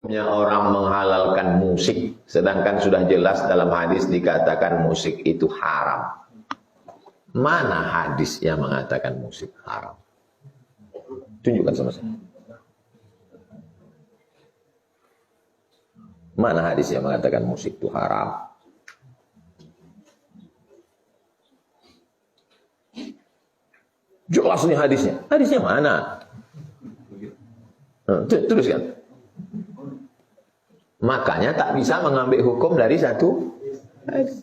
Orang menghalalkan musik, sedangkan sudah jelas dalam hadis dikatakan musik itu haram. Mana hadis yang mengatakan musik haram? Tunjukkan sama saya. Mana hadis yang mengatakan musik itu haram? Jelas nih hadisnya. Hadisnya mana? Teruskan. Makanya tak bisa mengambil hukum dari satu hadis.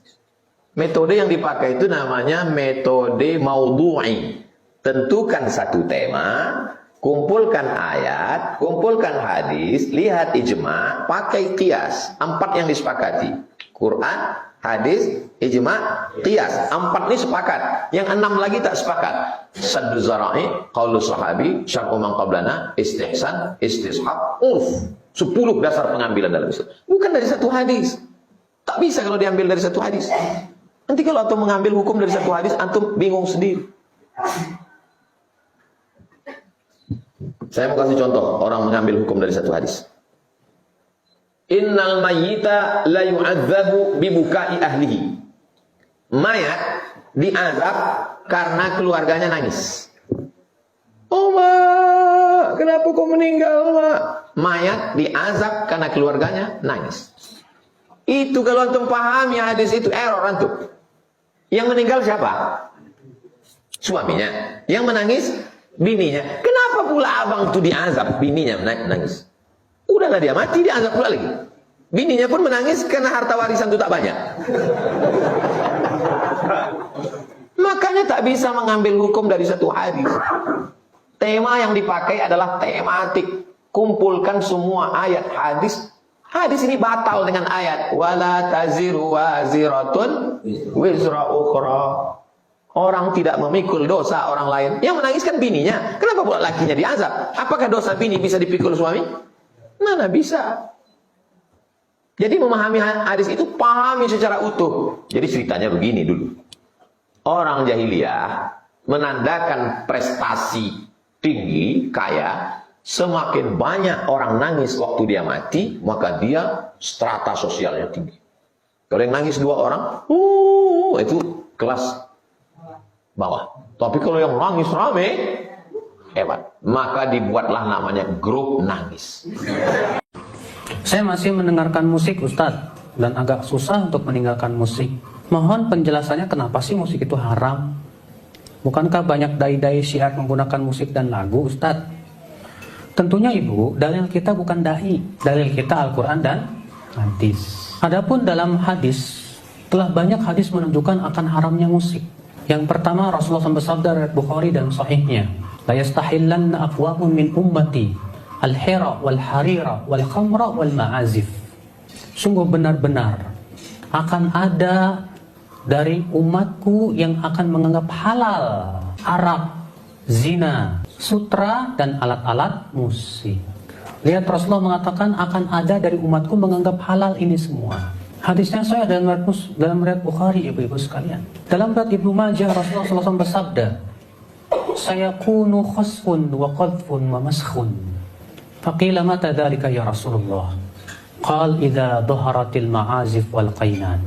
Metode yang dipakai itu namanya metode maudhu'i. Tentukan satu tema, kumpulkan ayat, kumpulkan hadis, lihat ijma', pakai qiyas. 4 yang disepakati. Quran, hadis, ijma', qiyas. 4 ini sepakat. Yang 6 lagi tak sepakat. Saddu zara'i, qaulu sahabi, syar'u man qablana, istihsan, istishab, urf. 10 dasar pengambilan dalam Islam. Bukan dari satu hadis. Tak bisa kalau diambil dari satu hadis. Nanti kalau antum mengambil hukum dari satu hadis, antum bingung sendiri. Saya mau kasih contoh orang mengambil hukum dari satu hadis. Innal mayyita la yu'adzabu bibukai ahlihi. Mayat diazab karena keluarganya nangis. Oh, Mak, kenapa kau meninggal, Mak? Mayat diazab karena keluarganya nangis. Itu kalau antum pahami hadis itu error antum. Yang meninggal siapa? Suaminya. Yang menangis bininya. Kenapa pula abang itu diazab, bininya menangis? Udahlah dia mati, diazab pula lagi. Bininya pun menangis karena harta warisan itu tak banyak. Makanya tak bisa mengambil hukum dari satu hadis. Tema yang dipakai adalah tematik. Kumpulkan semua ayat hadis. Hadis ini batal dengan ayat wala taziru waziratun wizra ukhra. Orang tidak memikul dosa orang lain. Yang menangis kan bininya. Kenapa pula lakinya diazab? Apakah dosa bini bisa dipikul suami? Mana bisa? Jadi memahami hadis itu pahami secara utuh. Jadi ceritanya begini dulu. Orang jahiliyah menandakan prestasi tinggi, kaya. Semakin banyak orang nangis waktu dia mati, maka dia strata sosialnya tinggi. Kalau yang nangis 2 orang, itu kelas bawah. Tapi kalau yang nangis rame, hebat. Maka dibuatlah namanya grup nangis. Saya masih mendengarkan musik, Ustadz, dan agak susah untuk meninggalkan musik. Mohon penjelasannya kenapa sih musik itu haram? Bukankah banyak dai-dai syiar menggunakan musik dan lagu, Ustadz? Tentunya Ibu, dalil kita bukan dai, dalil kita Al-Quran dan hadis. Adapun dalam hadis, telah banyak hadis menunjukkan akan haramnya musik. Yang pertama, Rasulullah SAW bersabda dari Bukhari dan Sahihnya, la yastahillanna aqwamun min ummati al-hira wal-harira wal-khamra wal-ma'azif. Sungguh benar-benar akan ada dari umatku yang akan menganggap halal arak, zina, sutra, dan alat-alat musik. Lihat, Rasulullah mengatakan akan ada dari umatku menganggap halal ini semua. Hadisnya saya dalam riwayat Bukhari, ibu-ibu sekalian. Dalam riwayat Ibnu Majah, Rasulullah SAW bersabda, sayakunu khasfun wa qadfun wa maskhun. Faqila mata dhalika ya Rasulullah? Qal idza dhaharatil ma'azif wal qainat.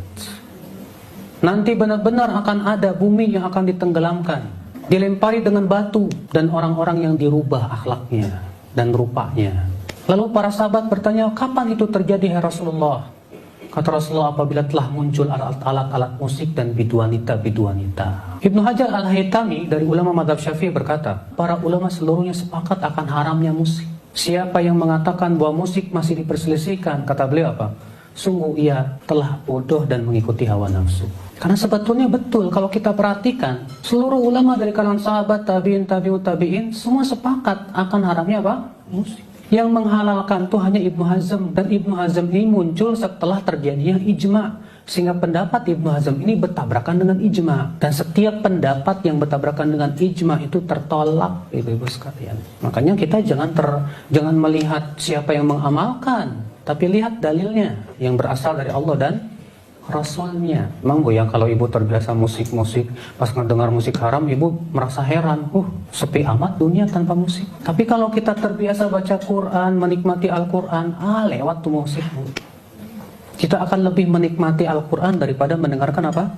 Nanti benar-benar akan ada bumi yang akan ditenggelamkan, dilempari dengan batu, dan orang-orang yang dirubah akhlaknya dan rupanya. Lalu para sahabat bertanya, kapan itu terjadi ya Rasulullah? Kata Rasulullah, apabila telah muncul alat-alat musik dan biduanita. Ibnu Hajar Al-Haytami dari ulama madhab Syafi'i berkata, para ulama seluruhnya sepakat akan haramnya musik. Siapa yang mengatakan bahwa musik masih diperselisihkan, kata beliau apa? Sungguh ia telah bodoh dan mengikuti hawa nafsu. Karena sebetulnya betul kalau kita perhatikan, seluruh ulama dari kalangan sahabat, tabi'in, tabi'ut tabi'in, semua sepakat akan haramnya apa? Musik. Yang menghalalkan itu hanya Ibnu Hazm, dan Ibnu Hazm ini muncul setelah terjadinya ijma'. Sehingga pendapat Ibnu Hazm ini bertabrakan dengan ijma'. Dan setiap pendapat yang bertabrakan dengan ijma' itu tertolak, ibu-ibu sekalian. Makanya kita jangan melihat siapa yang mengamalkan, tapi lihat dalilnya yang berasal dari Allah dan Rasulnya. Memang Bu ya, kalau ibu terbiasa musik-musik, pas mendengar musik haram, ibu merasa heran. Sepi amat dunia tanpa musik. Tapi kalau kita terbiasa baca Quran, menikmati Al-Quran, lewat tuh musik. Kita akan lebih menikmati Al-Quran daripada mendengarkan apa?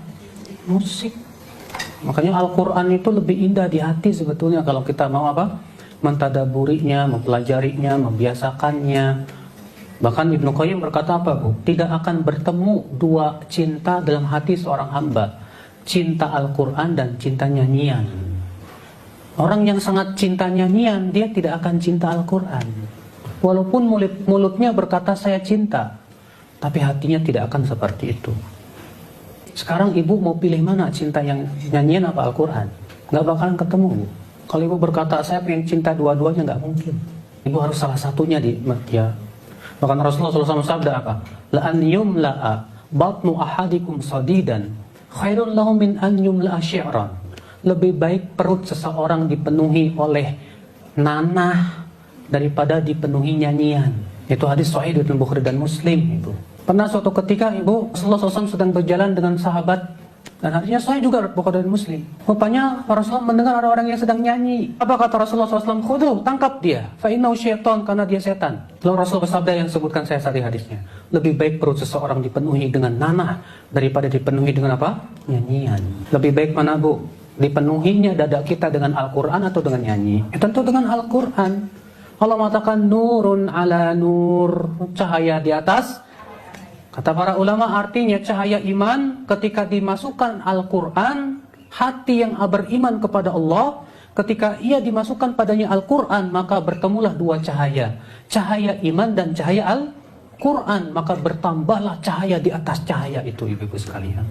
Musik. Makanya Al-Quran itu lebih indah di hati sebetulnya kalau kita mau apa? Mentadaburinya, mempelajarinya, membiasakannya. Bahkan Ibnu Qayyim berkata apa Bu? Tidak akan bertemu dua cinta dalam hati seorang hamba. Cinta Al-Quran dan cinta nyanyian. Orang yang sangat cinta nyanyian, dia tidak akan cinta Al-Quran. Walaupun mulutnya berkata saya cinta, tapi hatinya tidak akan seperti itu. Sekarang ibu mau pilih mana, cinta yang nyanyian apa Al-Quran? Gak bakalan ketemu Bu. Kalau ibu berkata saya pengen cinta dua-duanya, gak mungkin. Ibu harus salah satunya ya. Bahkan Rasulullah SAW sabda apa? La an yumla'a batnu ahadikum sadidan khairun lahu min an yumla'a syi'ran. Lebih baik perut seseorang dipenuhi oleh nanah daripada dipenuhi nyanyian. Itu hadis sahih riwayat Bukhari dan Muslim itu. Pernah suatu ketika ibu Rasulullah SAW sedang berjalan dengan sahabat, dan hadisnya sahih juga Bukhari dan Muslim. Rupanya Rasulullah mendengar ada orang yang sedang nyanyi. Apa kata Rasulullah SAW? Khudhu, tangkap dia. Fa innahu syaitan, karena dia setan. Lalu Rasul bersabda yang disebutkan saya tadi hadisnya. Lebih baik perut seseorang dipenuhi dengan nanah daripada dipenuhi dengan apa? Nyanyian. Lebih baik mana Bu? Dipenuhinya dada kita dengan Al-Quran atau dengan nyanyi? Ya, tentu dengan Al-Quran. Allah mengatakan nurun ala nur, cahaya di atas. Kata para ulama artinya cahaya iman ketika dimasukkan Al-Quran, hati yang beriman kepada Allah, ketika ia dimasukkan padanya Al-Quran, maka bertemulah dua cahaya. Cahaya iman dan cahaya Al-Quran, maka bertambahlah cahaya di atas cahaya itu ibu-ibu sekalian.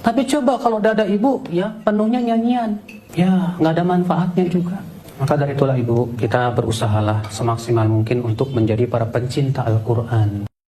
Tapi coba kalau dada ibu ya penuhnya nyanyian, ya nggak ada manfaatnya juga. Maka dari itulah ibu, kita berusahalah semaksimal mungkin untuk menjadi para pencinta Al-Quran.